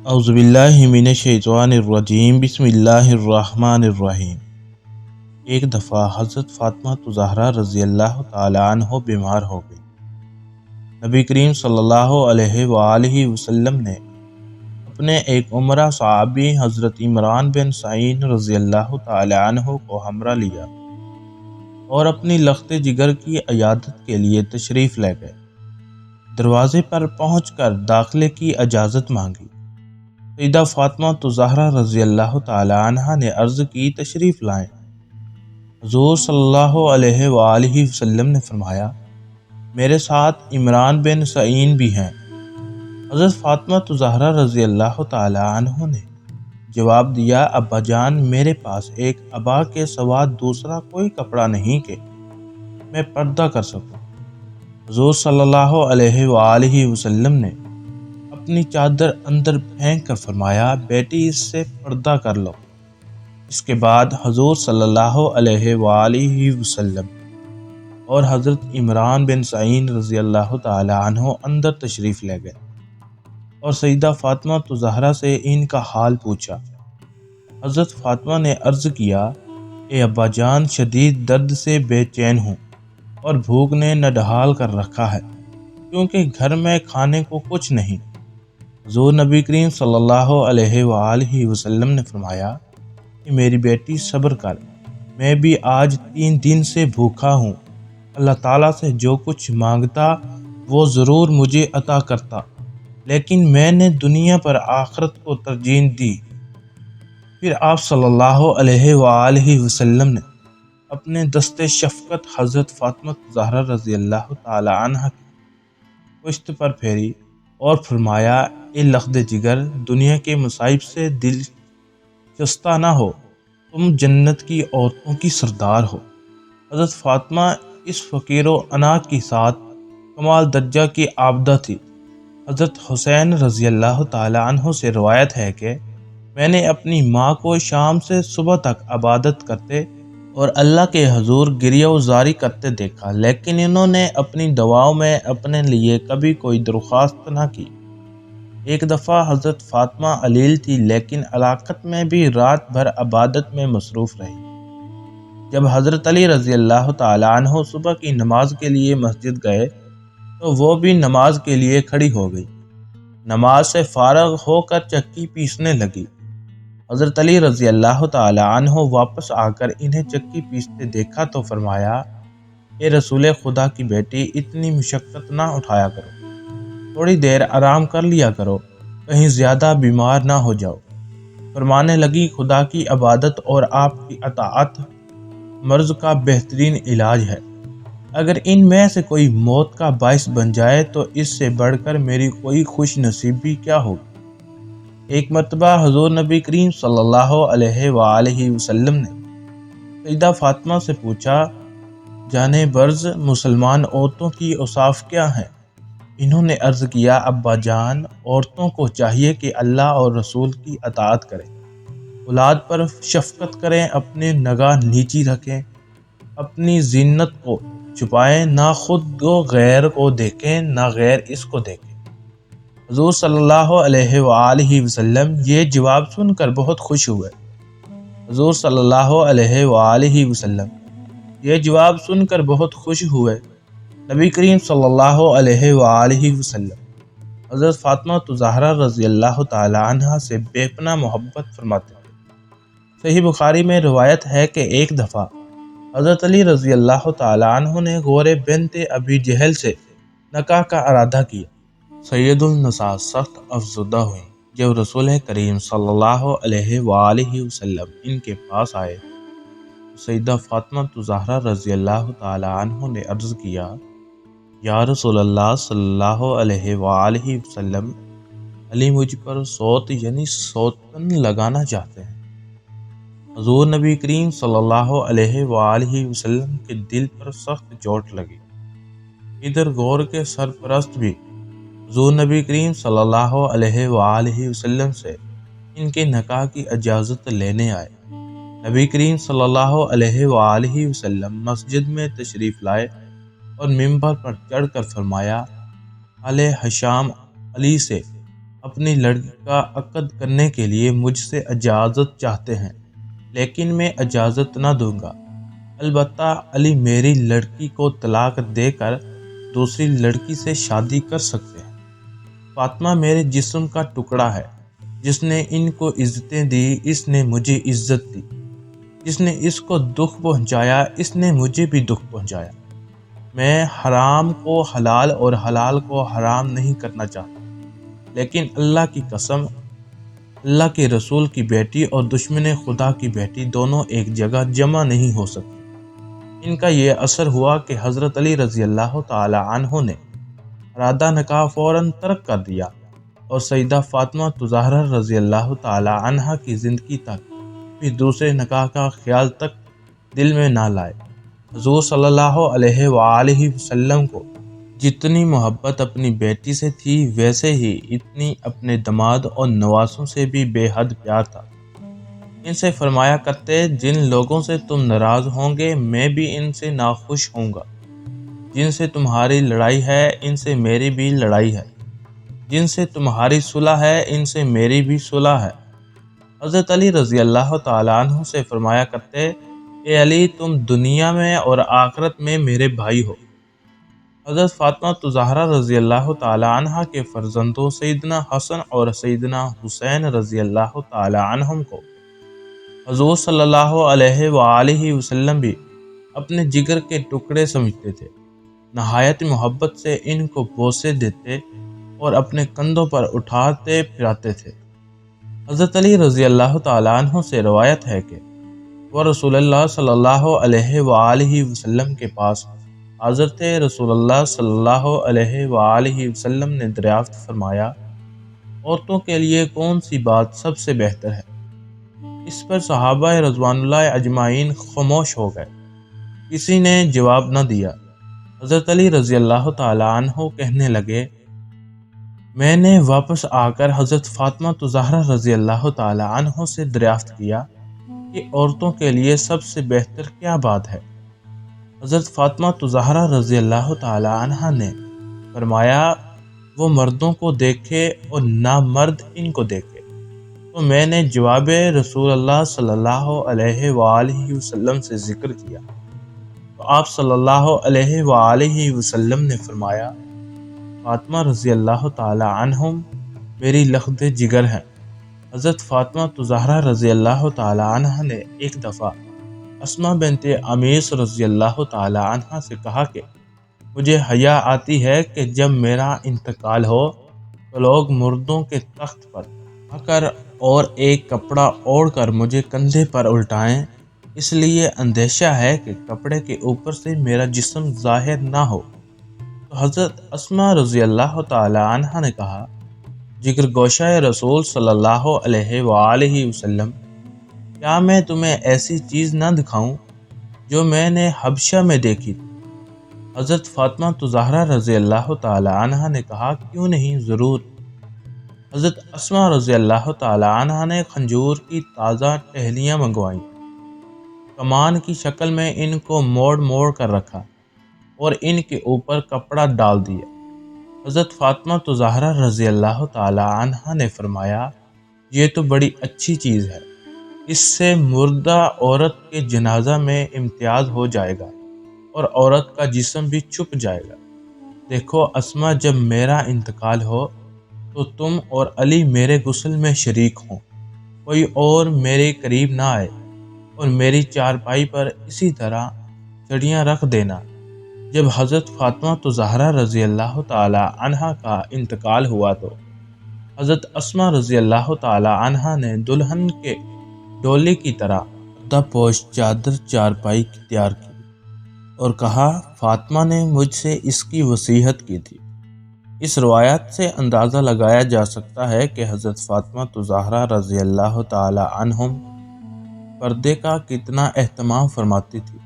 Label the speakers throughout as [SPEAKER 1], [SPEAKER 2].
[SPEAKER 1] اعوذ باللہ من الشیطان الرجیم، بسم اللہ الرحمن الرحیم۔ ایک دفعہ حضرت فاطمہ الزہرا رضی اللہ تعالیٰ عنہ بیمار ہو گئی۔ نبی کریم صلی اللہ علیہ وآلہ وسلم نے اپنے ایک عمرہ صحابی حضرت عمران بن حسین رضی اللہ تعالیٰ عنہ کو ہمراہ لیا اور اپنی لخت جگر کی عیادت کے لیے تشریف لے گئے۔ دروازے پر پہنچ کر داخلے کی اجازت مانگی۔ سیدہ فاطمہ الزہرا رضی اللہ تعالیٰ عنہ نے عرض کی، تشریف لائیں۔ حضور صلی اللہ علیہ وآلہ وسلم نے فرمایا، میرے ساتھ عمران بن حسین بھی ہیں۔ حضرت فاطمہ الزہرا رضی اللہ تعالیٰ عنہ نے جواب دیا، ابا جان، میرے پاس ایک عبا کے سوا دوسرا کوئی کپڑا نہیں کہ میں پردہ کر سکوں۔ حضور صلی اللہ علیہ وآلہ وسلم نے اپنی چادر اندر پھینک کر فرمایا، بیٹی اس سے پردہ کر لو۔ اس کے بعد حضور صلی اللہ علیہ وآلہ وسلم اور حضرت عمران بن حسین رضی اللہ تعالی عنہ اندر تشریف لے گئے اور سیدہ فاطمہ الزہرا سے ان کا حال پوچھا۔ حضرت فاطمہ نے عرض کیا، اے ابا جان، شدید درد سے بے چین ہوں اور بھوک نے نڈھال کر رکھا ہے، کیونکہ گھر میں کھانے کو کچھ نہیں۔ حضور نبی کریم صلی اللہ علیہ وآلہ وسلم نے فرمایا کہ میری بیٹی صبر کر، میں بھی آج 3 دن سے بھوکا ہوں۔ اللہ تعالیٰ سے جو کچھ مانگتا وہ ضرور مجھے عطا کرتا، لیکن میں نے دنیا پر آخرت کو ترجیح دی۔ پھر آپ صلی اللہ علیہ وآلہ وسلم نے اپنے دست شفقت حضرت فاطمہ الزہرا رضی اللہ تعالی عنہ کی پشت پر پھیری اور فرمایا، اے لخت جگر، دنیا کے مصائب سے دل شستہ نہ ہو، تم جنت کی عورتوں کی سردار ہو۔ حضرت فاطمہ اس فقیر و انا کے ساتھ کمال درجہ کی عابدہ تھی۔ حضرت حسین رضی اللہ تعالی عنہ سے روایت ہے کہ میں نے اپنی ماں کو شام سے صبح تک عبادت کرتے اور اللہ کے حضور گریہ و زاری کرتے دیکھا، لیکن انہوں نے اپنی دعاؤں میں اپنے لیے کبھی کوئی درخواست نہ کی۔ ایک دفعہ حضرت فاطمہ علیل تھی، لیکن علاقت میں بھی رات بھر عبادت میں مصروف رہی۔ جب حضرت علی رضی اللہ تعالی عنہ صبح کی نماز کے لیے مسجد گئے تو وہ بھی نماز کے لیے کھڑی ہو گئی۔ نماز سے فارغ ہو کر چکی پیسنے لگی۔ حضرت علی رضی اللہ تعالی عنہ واپس آ کر انہیں چکی پیستے دیکھا تو فرمایا، اے رسول خدا کی بیٹی، اتنی مشقت نہ اٹھایا کرو، تھوڑی دیر آرام کر لیا کرو، کہیں زیادہ بیمار نہ ہو جاؤ۔ فرمانے لگی، خدا کی عبادت اور آپ کی اطاعت مرض کا بہترین علاج ہے۔ اگر ان میں سے کوئی موت کا باعث بن جائے تو اس سے بڑھ کر میری کوئی خوش نصیبی کیا ہوگی۔ ایک مرتبہ حضور نبی کریم صلی اللہ علیہ وآلہ وسلم نے سیدہ فاطمہ سے پوچھا، جانے برز، مسلمان عورتوں کی اوصاف کیا ہیں؟ انہوں نے عرض کیا، ابا جان، عورتوں کو چاہیے کہ اللہ اور رسول کی اطاعت کریں، اولاد پر شفقت کریں، اپنے نگاہ نیچی رکھیں، اپنی زینت کو چھپائیں، نہ خود کو غیر کو دیکھیں نہ غیر اس کو دیکھیں۔ حضور صلی اللہ علیہ وآلہ وسلم یہ جواب سن کر بہت خوش ہوئے۔ حضور صلی اللہ علیہ وآلہ وسلم یہ جواب سن کر بہت خوش ہوئے۔ نبی کریم صلی اللہ علیہ وآلہ وسلم حضرت فاطمہ الزہرا رضی اللہ تعالی عنہ سے بے پناہ محبت فرماتے تھے۔ صحیح بخاری میں روایت ہے کہ ایک دفعہ حضرت علی رضی اللہ تعالی عنہ نے غورہ بنت ابی جہل سے نکاح کا ارادہ کیا۔ سید النساء سخت افسردہ ہوئیں۔ جب رسول کریم صلی اللہ علیہ وآلہ وسلم ان کے پاس آئے تو سیدہ فاطمہ الزہرا رضی اللہ تعالی عنہ نے عرض کیا، یا رسول اللہ صلی اللہ علیہ وآلہ وسلم، علی مجھ پر سوتن لگانا چاہتے ہیں۔ حضور نبی کریم صلی اللہ علیہ وآلہ وسلم کے دل پر سخت چوٹ لگی۔ ادھر غور کے سرپرست بھی حضور نبی کریم صلی اللہ علیہ وآلہ وسلم سے ان کے نکاح کی اجازت لینے آئے۔ نبی کریم صلی اللہ علیہ وآلہ وسلم مسجد میں تشریف لائے اور منبر پر چڑھ کر فرمایا، آل ہشام علی سے اپنی لڑکی کا عقد کرنے کے لیے مجھ سے اجازت چاہتے ہیں، لیکن میں اجازت نہ دوں گا۔ البتہ علی میری لڑکی کو طلاق دے کر دوسری لڑکی سے شادی کر سکتے ہیں۔ فاطمہ میرے جسم کا ٹکڑا ہے، جس نے ان کو عزتیں دی اس نے مجھے عزت دی، جس نے اس کو دکھ پہنچایا اس نے مجھے بھی دکھ پہنچایا۔ میں حرام کو حلال اور حلال کو حرام نہیں کرنا چاہتا، لیکن اللہ کی قسم، اللہ کے رسول کی بیٹی اور دشمن خدا کی بیٹی دونوں ایک جگہ جمع نہیں ہو سکتی۔ ان کا یہ اثر ہوا کہ حضرت علی رضی اللہ تعالی عنہ نے ارادہ نکاح فوراً ترک کر دیا اور سیدہ فاطمہ زہرا رضی اللہ تعالی عنہ کی زندگی تک بھی دوسرے نکاح کا خیال تک دل میں نہ لائے۔ حضور صلی اللہ علیہ وآلہ وسلم کو جتنی محبت اپنی بیٹی سے تھی، ویسے ہی اتنی اپنے داماد اور نواسوں سے بھی بے حد پیار تھا۔ ان سے فرمایا کرتے، جن لوگوں سے تم ناراض ہوں گے میں بھی ان سے ناخوش ہوں گا، جن سے تمہاری لڑائی ہے ان سے میری بھی لڑائی ہے، جن سے تمہاری صلح ہے ان سے میری بھی صلح ہے۔ حضرت علی رضی اللہ تعالیٰ عنہ سے فرمایا کرتے، اے علی تم دنیا میں اور آخرت میں میرے بھائی ہو۔ حضرت فاطمہ زہرا رضی اللہ تعالیٰ عنہ کے فرزندوں سیدنا حسن اور سیدنا حسین رضی اللہ تعالیٰ عنہم کو حضور صلی اللہ علیہ وآلہ وسلم بھی اپنے جگر کے ٹکڑے سمجھتے تھے۔ نہایت محبت سے ان کو بوسے دیتے اور اپنے کندھوں پر اٹھاتے پھراتے تھے۔ حضرت علی رضی اللہ تعالیٰ عنہ سے روایت ہے کہ وہ رسول اللہ صلی اللہ علیہ وآلہ وسلم کے پاس حاضر تھے۔ رسول اللہ صلی اللہ علیہ وآلہ وسلم نے دریافت فرمایا، عورتوں کے لیے کون سی بات سب سے بہتر ہے؟ اس پر صحابہ رضوان اللہ اجمعین خاموش ہو گئے، کسی نے جواب نہ دیا۔ حضرت علی رضی اللہ تعالیٰ عنہ کہنے لگے، میں نے واپس آ کر حضرت فاطمہ زہرا رضی اللہ تعالیٰ عنہ سے دریافت کیا کہ عورتوں کے لیے سب سے بہتر کیا بات ہے؟ حضرت فاطمہ زہرا رضی اللہ تعالیٰ عنہ نے فرمایا، وہ مردوں کو دیکھے اور نامرد ان کو دیکھے۔ تو میں نے جواب رسول اللہ صلی اللہ علیہ وآلہ وسلم سے ذکر کیا تو آپ صلی اللہ علیہ وآلہ وسلم نے فرمایا، فاطمہ رضی اللہ تعالی عنہم میری لخت جگر ہیں۔ حضرت فاطمہ زہرا رضی اللہ تعالی عنہ نے ایک دفعہ اسماء بنت امیس رضی اللہ تعالی عنہ سے کہا کہ مجھے حیا آتی ہے کہ جب میرا انتقال ہو تو لوگ مردوں کے تخت پر آ کر اور ایک کپڑا اوڑھ کر مجھے کندھے پر الٹائیں، اس لیے اندیشہ ہے کہ کپڑے کے اوپر سے میرا جسم ظاہر نہ ہو۔ تو حضرت اسماء رضی اللہ تعالی عنہ نے کہا، جگر گوشہ رسول صلی اللہ علیہ وآلہ وسلم، کیا میں تمہیں ایسی چیز نہ دکھاؤں جو میں نے حبشہ میں دیکھی تھی؟ حضرت فاطمہ زہرا رضی اللہ تعالی عنہ نے کہا، کیوں نہیں، ضرور۔ حضرت اسماء رضی اللہ تعالی عنہ نے کھجور کی تازہ ٹہنیاں منگوائیں، کمان کی شکل میں ان کو موڑ موڑ کر رکھا اور ان کے اوپر کپڑا ڈال دیا۔ حضرت فاطمہ زہرا رضی اللہ تعالی عنہ نے فرمایا، یہ تو بڑی اچھی چیز ہے، اس سے مردہ عورت کے جنازہ میں امتیاز ہو جائے گا اور عورت کا جسم بھی چھپ جائے گا۔ دیکھو اسماء، جب میرا انتقال ہو تو تم اور علی میرے غسل میں شریک ہوں، کوئی اور میرے قریب نہ آئے، اور میری چارپائی پر اسی طرح چڑیاں رکھ دینا۔ جب حضرت فاطمہ زہرا رضی اللہ تعالی عنہ کا انتقال ہوا تو حضرت اسماء رضی اللہ تعالی عنہ نے دلہن کے ڈولے کی طرح پردہ پوش چادر چارپائی تیار کی اور کہا، فاطمہ نے مجھ سے اس کی وصیت کی تھی۔ اس روایت سے اندازہ لگایا جا سکتا ہے کہ حضرت فاطمہ زہرا رضی اللہ تعالی عنہم پردے کا کتنا اہتمام فرماتی تھی۔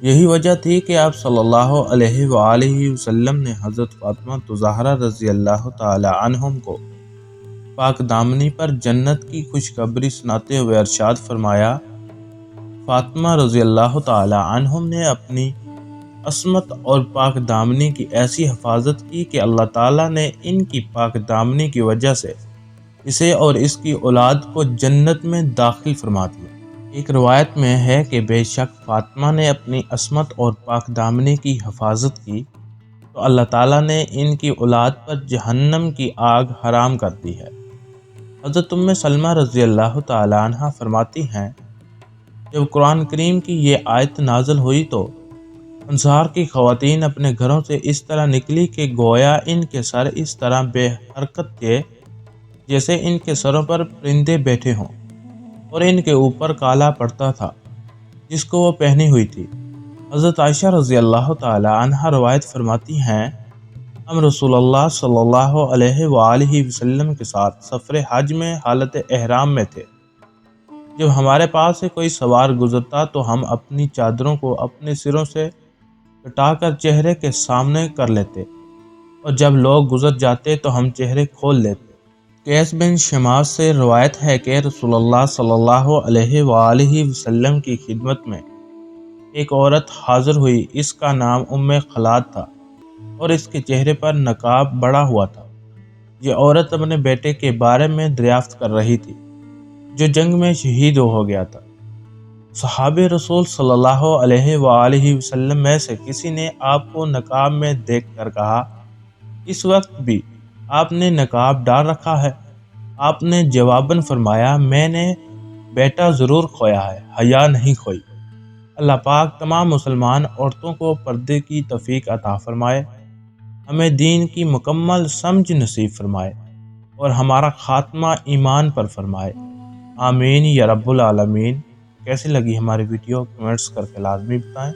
[SPEAKER 1] یہی وجہ تھی کہ آپ صلی اللہ علیہ وآلہ وسلم نے حضرت فاطمہ زہرا رضی اللہ تعالی عنہم کو پاک دامنی پر جنت کی خوشخبری سناتے ہوئے ارشاد فرمایا، فاطمہ رضی اللہ تعالی عنہم نے اپنی عصمت اور پاک دامنی کی ایسی حفاظت کی کہ اللہ تعالیٰ نے ان کی پاک دامنی کی وجہ سے اسے اور اس کی اولاد کو جنت میں داخل فرما دیا۔ ایک روایت میں ہے کہ بے شک فاطمہ نے اپنی عصمت اور پاک دامنی کی حفاظت کی تو اللہ تعالیٰ نے ان کی اولاد پر جہنم کی آگ حرام کر دی ہے۔ حضرت ام سلمہ رضی اللہ تعالیٰ عنہ فرماتی ہیں، جب قرآن کریم کی یہ آیت نازل ہوئی تو انصار کی خواتین اپنے گھروں سے اس طرح نکلی کہ گویا ان کے سر اس طرح بے حرکت تھے جیسے ان کے سروں پر پرندے بیٹھے ہوں، اور ان کے اوپر کالا پڑتا تھا جس کو وہ پہنی ہوئی تھی۔ حضرت عائشہ رضی اللہ تعالی عنہا روایت فرماتی ہیں، ہم رسول اللہ صلی اللہ علیہ وآلہ وسلم کے ساتھ سفر حج میں حالت احرام میں تھے۔ جب ہمارے پاس سے کوئی سوار گزرتا تو ہم اپنی چادروں کو اپنے سروں سے ہٹا کر چہرے کے سامنے کر لیتے، اور جب لوگ گزر جاتے تو ہم چہرے کھول لیتے۔ قیس بن شماس سے روایت ہے کہ رسول اللہ صلی اللہ علیہ وآلہ وسلم کی خدمت میں ایک عورت حاضر ہوئی، اس کا نام ام خلاد تھا اور اس کے چہرے پر نقاب بڑا ہوا تھا۔ یہ عورت اپنے بیٹے کے بارے میں دریافت کر رہی تھی جو جنگ میں شہید ہو گیا تھا۔ صحابہ رسول صلی اللہ علیہ وآلہ وسلم میں سے کسی نے آپ کو نقاب میں دیکھ کر کہا، اس وقت بھی آپ نے نقاب ڈال رکھا ہے؟ آپ نے جواباً فرمایا، میں نے بیٹا ضرور کھویا ہے، حیا نہیں کھوئی۔ اللہ پاک تمام مسلمان عورتوں کو پردے کی توفیق عطا فرمائے، ہمیں دین کی مکمل سمجھ نصیب فرمائے اور ہمارا خاتمہ ایمان پر فرمائے، آمین یا رب العالمین۔ کیسی لگی ہماری ویڈیو کمنٹس کر کے لازمی بتائیں۔